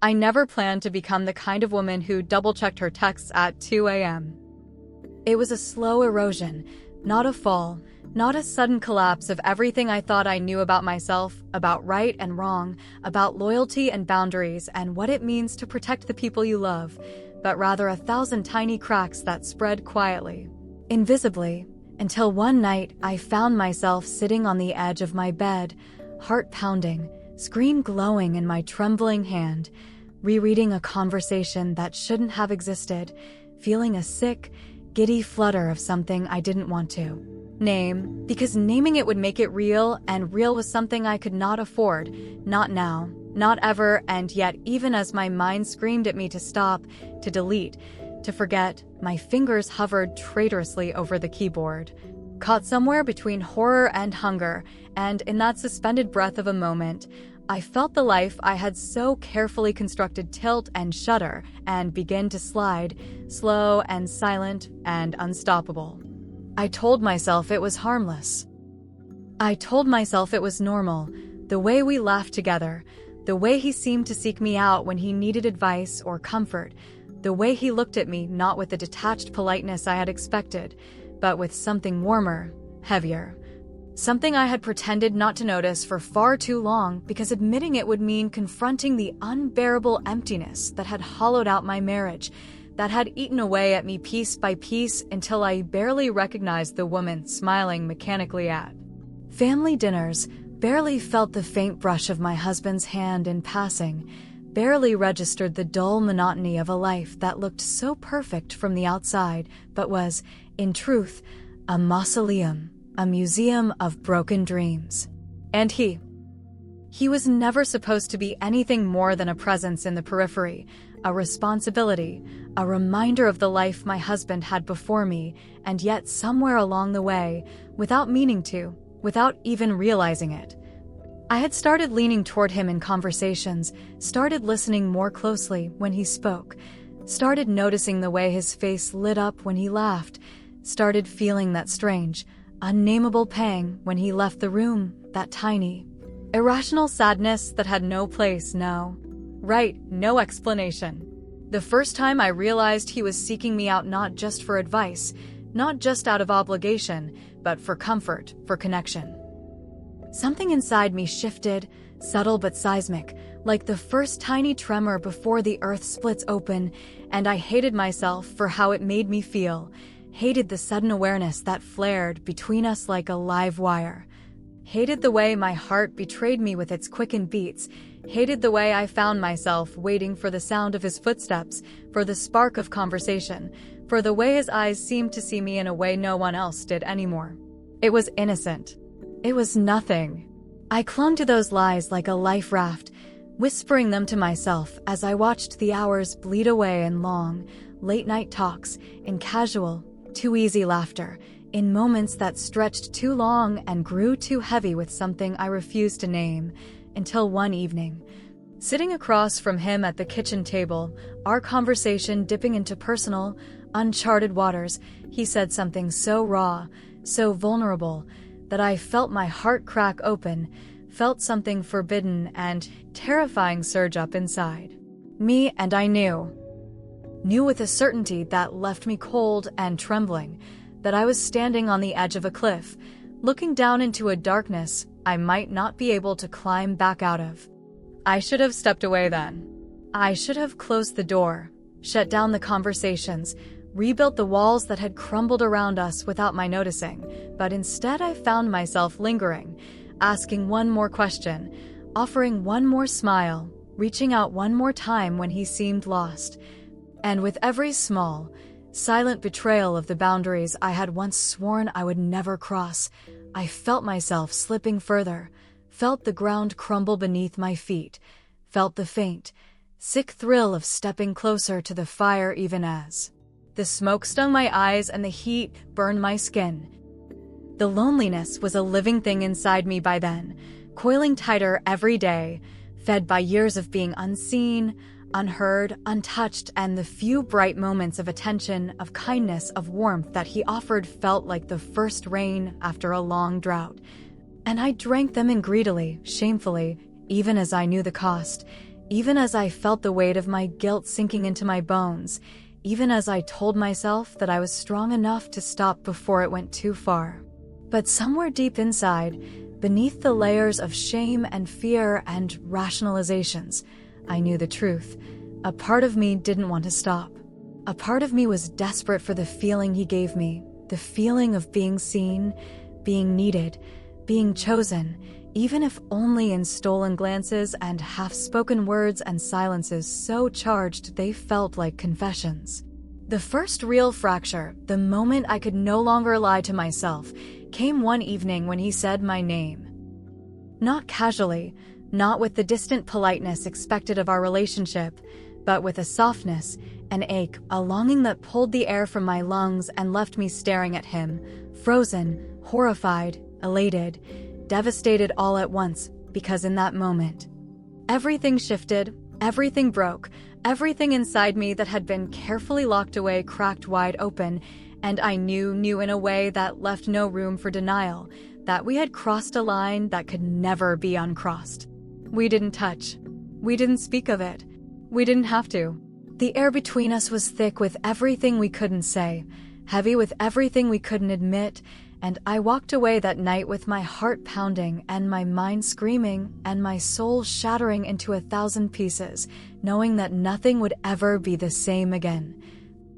I never planned to become the kind of woman who double-checked her texts at 2 a.m. It was a slow erosion, not a fall, not a sudden collapse of everything I thought I knew about myself, about right and wrong, about loyalty and boundaries and what it means to protect the people you love, but rather 1,000 tiny cracks that spread quietly, invisibly, until one night I found myself sitting on the edge of my bed, heart pounding, screen glowing in my trembling hand, rereading a conversation that shouldn't have existed, feeling a sick, giddy flutter of something I didn't want to name, because naming it would make it real, and real was something I could not afford, not now, not ever, and yet even as my mind screamed at me to stop, to delete, to forget, my fingers hovered traitorously over the keyboard, caught somewhere between horror and hunger, and in that suspended breath of a moment, I felt the life I had so carefully constructed tilt and shudder and begin to slide, slow and silent and unstoppable. I told myself it was harmless. I told myself it was normal, the way we laughed together, the way he seemed to seek me out when he needed advice or comfort, the way he looked at me not with the detached politeness I had expected, but with something warmer, heavier. Something I had pretended not to notice for far too long because admitting it would mean confronting the unbearable emptiness that had hollowed out my marriage, that had eaten away at me piece by piece until I barely recognized the woman smiling mechanically at family dinners, barely felt the faint brush of my husband's hand in passing, barely registered the dull monotony of a life that looked so perfect from the outside but was, in truth, a mausoleum, a museum of broken dreams. And he was never supposed to be anything more than a presence in the periphery, a responsibility, a reminder of the life my husband had before me, and yet somewhere along the way, without meaning to, without even realizing it, I had started leaning toward him in conversations, started listening more closely when he spoke, started noticing the way his face lit up when he laughed, started feeling that strange, unnameable pang when he left the room, that tiny, irrational sadness that had no place, no explanation. The first time I realized he was seeking me out not just for advice, not just out of obligation, but for comfort, for connection. Something inside me shifted, subtle but seismic, like the first tiny tremor before the earth splits open, and I hated myself for how it made me feel, hated the sudden awareness that flared between us like a live wire, hated the way my heart betrayed me with its quickened beats, hated the way I found myself waiting for the sound of his footsteps, for the spark of conversation, for the way his eyes seemed to see me in a way no one else did anymore. It was innocent. It was nothing. I clung to those lies like a life raft, whispering them to myself as I watched the hours bleed away in long, late-night talks, in casual, too easy laughter, in moments that stretched too long and grew too heavy with something I refused to name, until one evening, sitting across from him at the kitchen table, our conversation dipping into personal, uncharted waters, he said something so raw, so vulnerable, that I felt my heart crack open, felt something forbidden and terrifying surge up inside me, and I knew with a certainty that left me cold and trembling, that I was standing on the edge of a cliff, looking down into a darkness I might not be able to climb back out of. I should have stepped away then. I should have closed the door, shut down the conversations, rebuilt the walls that had crumbled around us without my noticing, but instead I found myself lingering, asking one more question, offering one more smile, reaching out one more time when he seemed lost. And with every small, silent betrayal of the boundaries I had once sworn I would never cross, I felt myself slipping further, felt the ground crumble beneath my feet, felt the faint, sick thrill of stepping closer to the fire even as the smoke stung my eyes and the heat burned my skin. The loneliness was a living thing inside me by then, coiling tighter every day, fed by years of being unseen, unheard, untouched, and the few bright moments of attention, of kindness, of warmth that he offered felt like the first rain after a long drought. And I drank them in greedily, shamefully, even as I knew the cost, even as I felt the weight of my guilt sinking into my bones, even as I told myself that I was strong enough to stop before it went too far. But somewhere deep inside, beneath the layers of shame and fear and rationalizations, I knew the truth. A part of me didn't want to stop. A part of me was desperate for the feeling he gave me, the feeling of being seen, being needed, being chosen, even if only in stolen glances and half-spoken words and silences so charged they felt like confessions. The first real fracture, the moment I could no longer lie to myself, came one evening when he said my name. Not casually, not with the distant politeness expected of our relationship, but with a softness, an ache, a longing that pulled the air from my lungs and left me staring at him, frozen, horrified, elated, devastated all at once, because in that moment, everything shifted, everything broke, everything inside me that had been carefully locked away cracked wide open, and I knew in a way that left no room for denial, that we had crossed a line that could never be uncrossed. We didn't touch. We didn't speak of it. We didn't have to. The air between us was thick with everything we couldn't say, heavy with everything we couldn't admit, and I walked away that night with my heart pounding and my mind screaming and my soul shattering into 1,000 pieces, knowing that nothing would ever be the same again.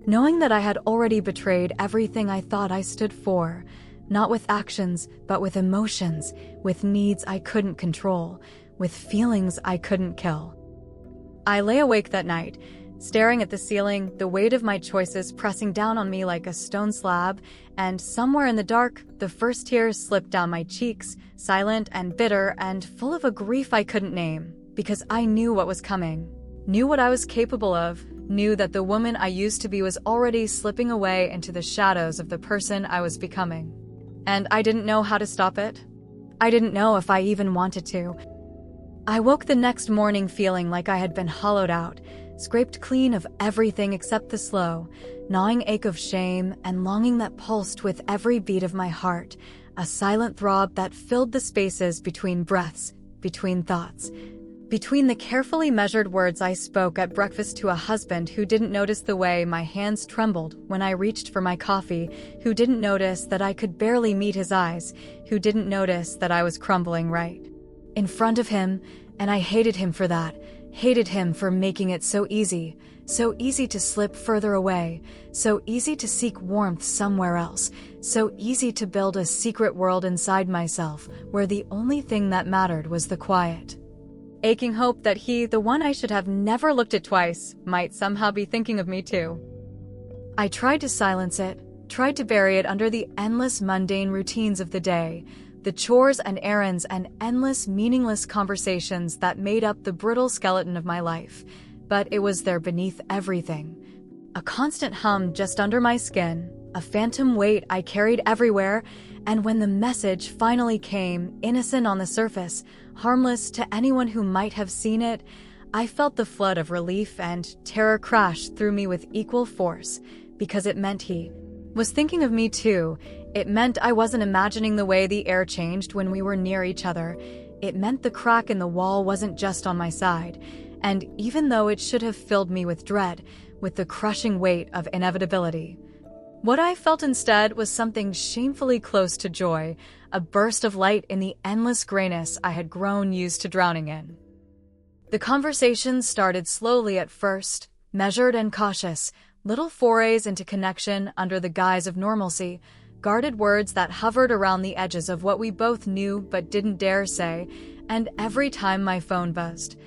Knowing that I had already betrayed everything I thought I stood for, not with actions, but with emotions, with needs I couldn't control, with feelings I couldn't kill. I lay awake that night, staring at the ceiling, the weight of my choices pressing down on me like a stone slab, and somewhere in the dark, the first tears slipped down my cheeks, silent and bitter and full of a grief I couldn't name, because I knew what was coming, knew what I was capable of, knew that the woman I used to be was already slipping away into the shadows of the person I was becoming. And I didn't know how to stop it. I didn't know if I even wanted to. I woke the next morning feeling like I had been hollowed out, scraped clean of everything except the slow, gnawing ache of shame and longing that pulsed with every beat of my heart, a silent throb that filled the spaces between breaths, between thoughts, between the carefully measured words I spoke at breakfast to a husband who didn't notice the way my hands trembled when I reached for my coffee, who didn't notice that I could barely meet his eyes, who didn't notice that I was crumbling right in front of him, and I hated him for that, hated him for making it so easy to slip further away, so easy to seek warmth somewhere else, so easy to build a secret world inside myself where the only thing that mattered was the quiet. Aching hope that he, the one I should have never looked at twice, might somehow be thinking of me too. I tried to silence it, tried to bury it under the endless mundane routines of the day, the chores and errands and endless meaningless conversations that made up the brittle skeleton of my life, but it was there beneath everything. A constant hum just under my skin, a phantom weight I carried everywhere, and when the message finally came, innocent on the surface, harmless to anyone who might have seen it, I felt the flood of relief and terror crash through me with equal force, because it meant he was thinking of me too. It meant I wasn't imagining the way the air changed when we were near each other. It meant the crack in the wall wasn't just on my side, and even though it should have filled me with dread, with the crushing weight of inevitability, what I felt instead was something shamefully close to joy, a burst of light in the endless grayness I had grown used to drowning in. The conversation started slowly at first, measured and cautious, little forays into connection under the guise of normalcy, guarded words that hovered around the edges of what we both knew but didn't dare say, and every time my phone buzzed,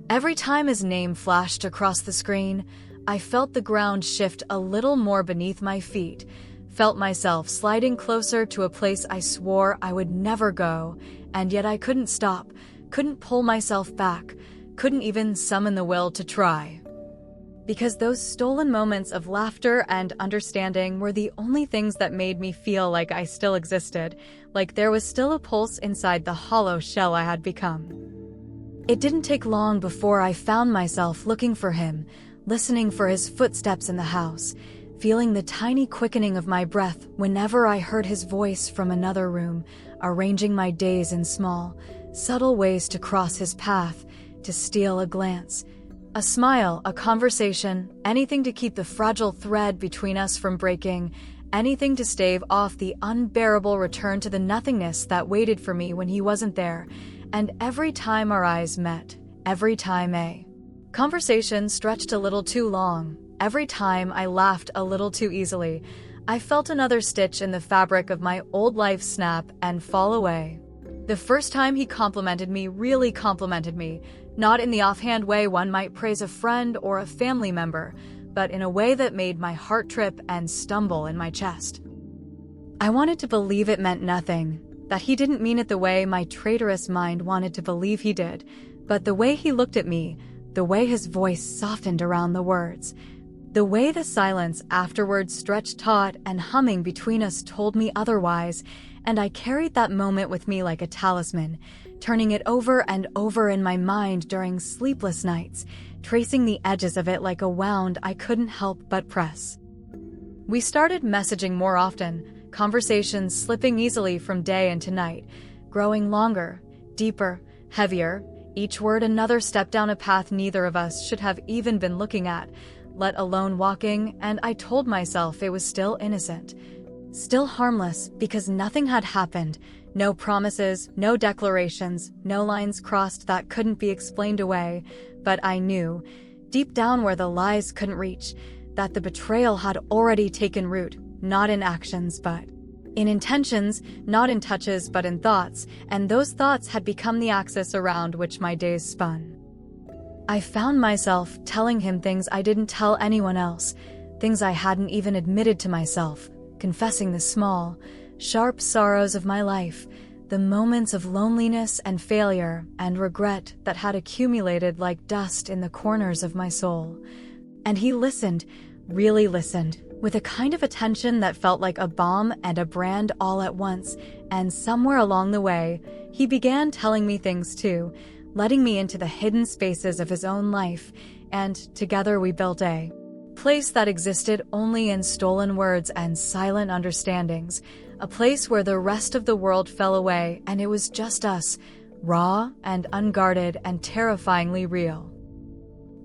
every time his name flashed across the screen, I felt the ground shift a little more beneath my feet, felt myself sliding closer to a place I swore I would never go, and yet I couldn't stop, couldn't pull myself back, couldn't even summon the will to try. Because those stolen moments of laughter and understanding were the only things that made me feel like I still existed, like there was still a pulse inside the hollow shell I had become. It didn't take long before I found myself looking for him, listening for his footsteps in the house, feeling the tiny quickening of my breath whenever I heard his voice from another room, arranging my days in small, subtle ways to cross his path, to steal a glance. A smile, a conversation, anything to keep the fragile thread between us from breaking, anything to stave off the unbearable return to the nothingness that waited for me when he wasn't there. And every time our eyes met, every time a conversation stretched a little too long, every time I laughed a little too easily, I felt another stitch in the fabric of my old life snap and fall away. The first time he complimented me, really complimented me, not in the offhand way one might praise a friend or a family member, but in a way that made my heart trip and stumble in my chest. I wanted to believe it meant nothing, that he didn't mean it the way my traitorous mind wanted to believe he did, but the way he looked at me, the way his voice softened around the words, the way the silence afterwards stretched taut and humming between us told me otherwise, and I carried that moment with me like a talisman, turning it over and over in my mind during sleepless nights, tracing the edges of it like a wound I couldn't help but press. We started messaging more often, conversations slipping easily from day into night, growing longer, deeper, heavier, each word another step down a path neither of us should have even been looking at, let alone walking, and I told myself it was still innocent. Still harmless, because nothing had happened, no promises, no declarations, no lines crossed that couldn't be explained away, but I knew, deep down where the lies couldn't reach, that the betrayal had already taken root, not in actions but in intentions, not in touches but in thoughts, and those thoughts had become the axis around which my days spun. I found myself telling him things I didn't tell anyone else, things I hadn't even admitted to myself, confessing the small, sharp sorrows of my life, the moments of loneliness and failure and regret that had accumulated like dust in the corners of my soul. And he listened, really listened, with a kind of attention that felt like a bomb and a brand all at once, and somewhere along the way, he began telling me things too, letting me into the hidden spaces of his own life, and together we built a place that existed only in stolen words and silent understandings, a place where the rest of the world fell away and it was just us, raw and unguarded and terrifyingly real.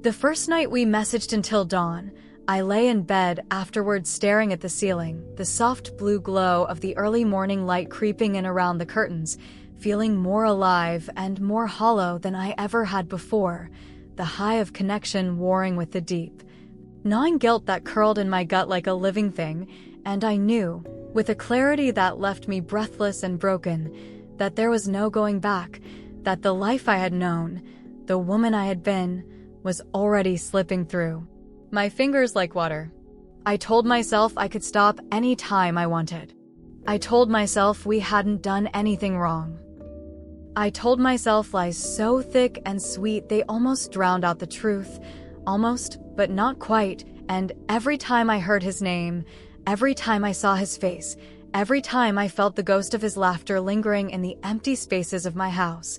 The first night we messaged until dawn. I lay in bed afterwards staring at the ceiling, the soft blue glow of the early morning light creeping in around the curtains, feeling more alive and more hollow than I ever had before, the high of connection warring with the deep, gnawing guilt that curled in my gut like a living thing, and I knew, with a clarity that left me breathless and broken, that there was no going back, that the life I had known, the woman I had been, was already slipping through my fingers like water. I told myself I could stop any time I wanted. I told myself we hadn't done anything wrong. I told myself lies so thick and sweet they almost drowned out the truth, almost, but not quite, and every time I heard his name, every time I saw his face, every time I felt the ghost of his laughter lingering in the empty spaces of my house,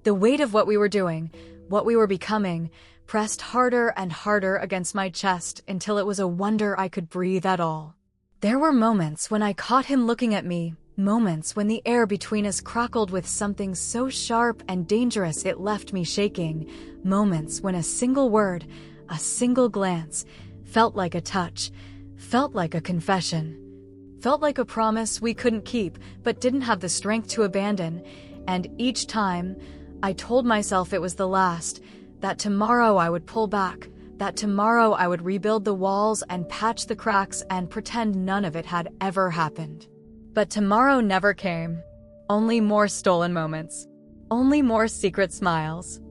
the weight of what we were doing, what we were becoming, pressed harder and harder against my chest until it was a wonder I could breathe at all. There were moments when I caught him looking at me, moments when the air between us crackled with something so sharp and dangerous it left me shaking, moments when a single word, a single glance, felt like a touch, felt like a confession, felt like a promise we couldn't keep but didn't have the strength to abandon, and each time, I told myself it was the last, that tomorrow I would pull back, that tomorrow I would rebuild the walls and patch the cracks and pretend none of it had ever happened. But tomorrow never came. Only more stolen moments. Only more secret smiles.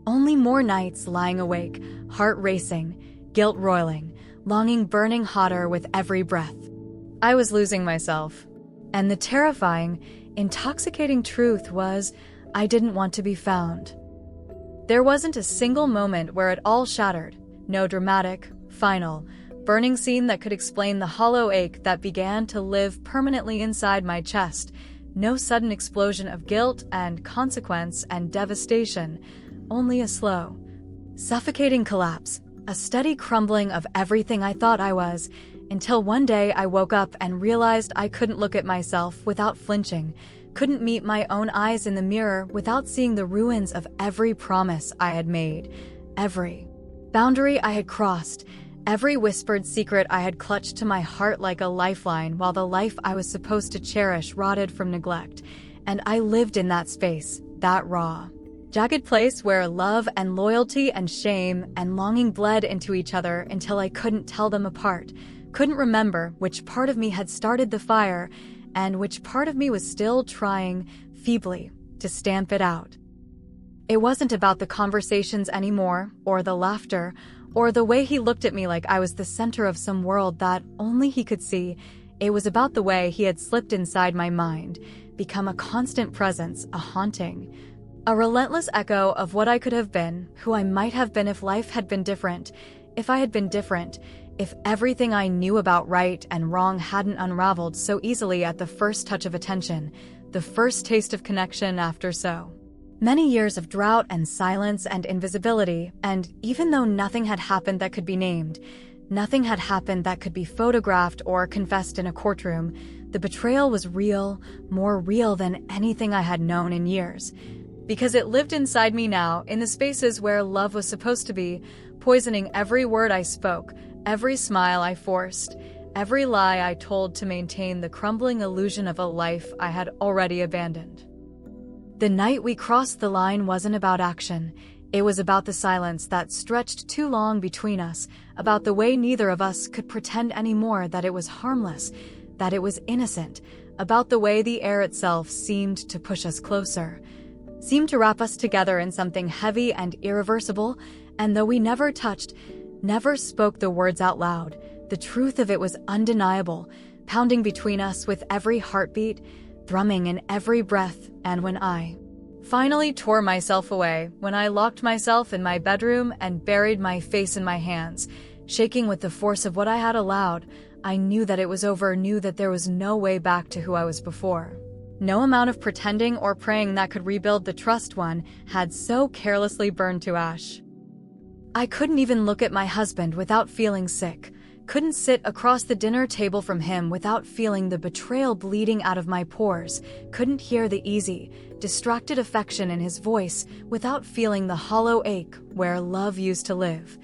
Only more nights lying awake, heart racing, guilt roiling, longing burning hotter with every breath. I was losing myself. And the terrifying, intoxicating truth was, I didn't want to be found. There wasn't a single moment where it all shattered, no dramatic, final, burning scene that could explain the hollow ache that began to live permanently inside my chest, no sudden explosion of guilt and consequence and devastation, only a slow, suffocating collapse, a steady crumbling of everything I thought I was, until one day I woke up and realized I couldn't look at myself without flinching, couldn't meet my own eyes in the mirror without seeing the ruins of every promise I had made, every boundary I had crossed, every whispered secret I had clutched to my heart like a lifeline while the life I was supposed to cherish rotted from neglect. And I lived in that space, that raw, jagged place where love and loyalty and shame and longing bled into each other until I couldn't tell them apart, couldn't remember which part of me had started the fire and which part of me was still trying, feebly, to stamp it out. It wasn't about the conversations anymore, or the laughter, or the way he looked at me like I was the center of some world that only he could see. It was about the way he had slipped inside my mind, become a constant presence, a haunting, a relentless echo of what I could have been, who I might have been if life had been different, if I had been different, if everything I knew about right and wrong hadn't unraveled so easily at the first touch of attention, the first taste of connection after so many years of drought and silence and invisibility. And even though nothing had happened that could be named, nothing had happened that could be photographed or confessed in a courtroom, the betrayal was real, more real than anything I had known in years. Because it lived inside me now, in the spaces where love was supposed to be, poisoning every word I spoke, every smile I forced, every lie I told to maintain the crumbling illusion of a life I had already abandoned. The night we crossed the line wasn't about action. It was about the silence that stretched too long between us, about the way neither of us could pretend anymore that it was harmless, that it was innocent, about the way the air itself seemed to push us closer, seemed to wrap us together in something heavy and irreversible, and though we never touched, never spoke the words out loud, the truth of it was undeniable, pounding between us with every heartbeat, thrumming in every breath. And when I finally tore myself away, when I locked myself in my bedroom and buried my face in my hands, shaking with the force of what I had allowed, I knew that it was over, knew that there was no way back to who I was before. No amount of pretending or praying that could rebuild the trust one had so carelessly burned to ash. I couldn't even look at my husband without feeling sick, couldn't sit across the dinner table from him without feeling the betrayal bleeding out of my pores, couldn't hear the easy, distracted affection in his voice without feeling the hollow ache where love used to live.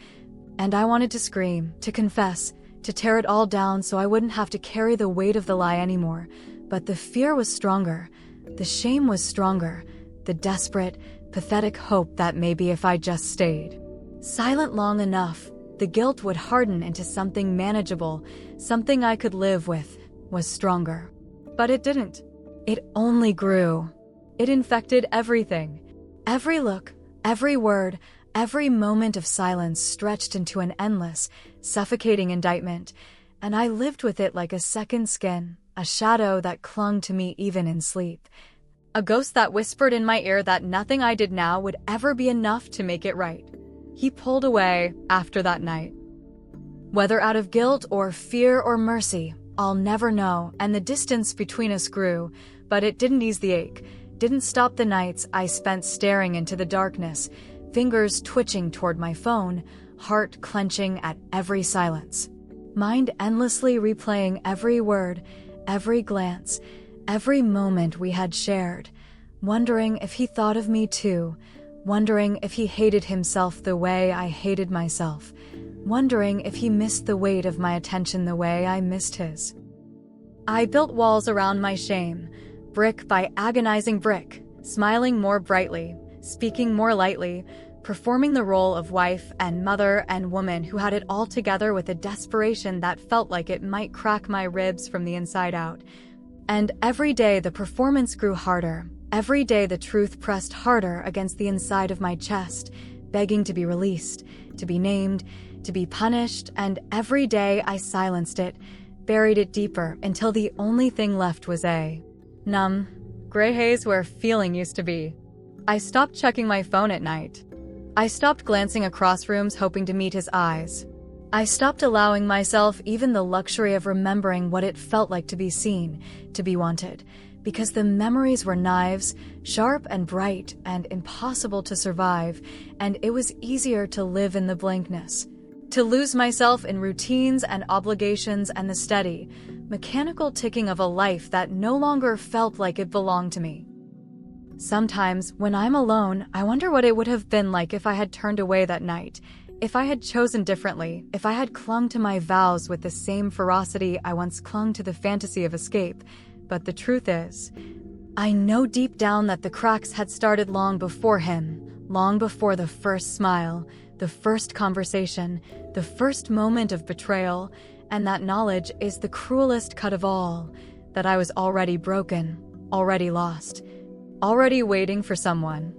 And I wanted to scream, to confess, to tear it all down so I wouldn't have to carry the weight of the lie anymore. But the fear was stronger, the shame was stronger, the desperate, pathetic hope that maybe if I just stayed silent long enough, the guilt would harden into something manageable, something I could live with, was stronger. But it didn't. It only grew. It infected everything. Every look, every word, every moment of silence stretched into an endless, suffocating indictment, and I lived with it like a second skin, a shadow that clung to me even in sleep. A ghost that whispered in my ear that nothing I did now would ever be enough to make it right. He pulled away after that night. Whether out of guilt or fear or mercy, I'll never know, and the distance between us grew, but it didn't ease the ache, didn't stop the nights I spent staring into the darkness, fingers twitching toward my phone, heart clenching at every silence, mind endlessly replaying every word, every glance, every moment we had shared, wondering if he thought of me too, wondering if he hated himself the way I hated myself, wondering if he missed the weight of my attention the way I missed his. I built walls around my shame, brick by agonizing brick, smiling more brightly, speaking more lightly, performing the role of wife and mother and woman who had it all together with a desperation that felt like it might crack my ribs from the inside out. And every day the performance grew harder. Every day the truth pressed harder against the inside of my chest, begging to be released, to be named, to be punished, and every day I silenced it, buried it deeper until the only thing left was a numb, gray haze where feeling used to be. I stopped checking my phone at night. I stopped glancing across rooms hoping to meet his eyes. I stopped allowing myself even the luxury of remembering what it felt like to be seen, to be wanted, because the memories were knives, sharp and bright and impossible to survive, and it was easier to live in the blankness, to lose myself in routines and obligations and the steady, mechanical ticking of a life that no longer felt like it belonged to me. Sometimes, when I'm alone, I wonder what it would have been like if I had turned away that night, if I had chosen differently, if I had clung to my vows with the same ferocity I once clung to the fantasy of escape. But the truth is, I know deep down that the cracks had started long before him, long before the first smile, the first conversation, the first moment of betrayal, and that knowledge is the cruelest cut of all, that I was already broken, already lost, already waiting for someone,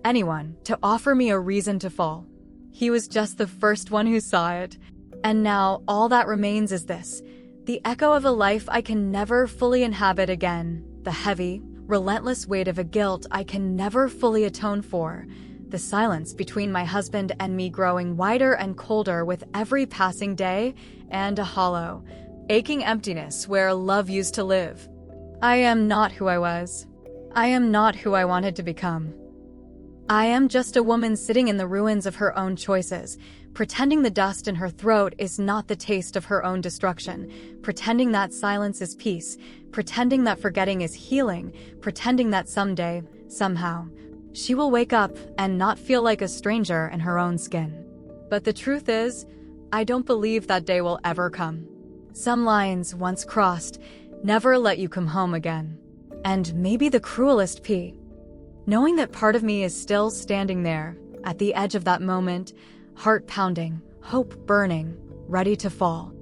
anyone, to offer me a reason to fall. He was just the first one who saw it. And now all that remains is this, the echo of a life I can never fully inhabit again, the heavy, relentless weight of a guilt I can never fully atone for, the silence between my husband and me growing wider and colder with every passing day, and a hollow, aching emptiness where love used to live. I am not who I was. I am not who I wanted to become. I am just a woman sitting in the ruins of her own choices, pretending the dust in her throat is not the taste of her own destruction, pretending that silence is peace, pretending that forgetting is healing, pretending that someday, somehow, she will wake up and not feel like a stranger in her own skin. But the truth is, I don't believe that day will ever come. Some lines, once crossed, never let you come home again. And maybe the cruelest P, knowing that part of me is still standing there, at the edge of that moment, heart pounding, hope burning, ready to fall.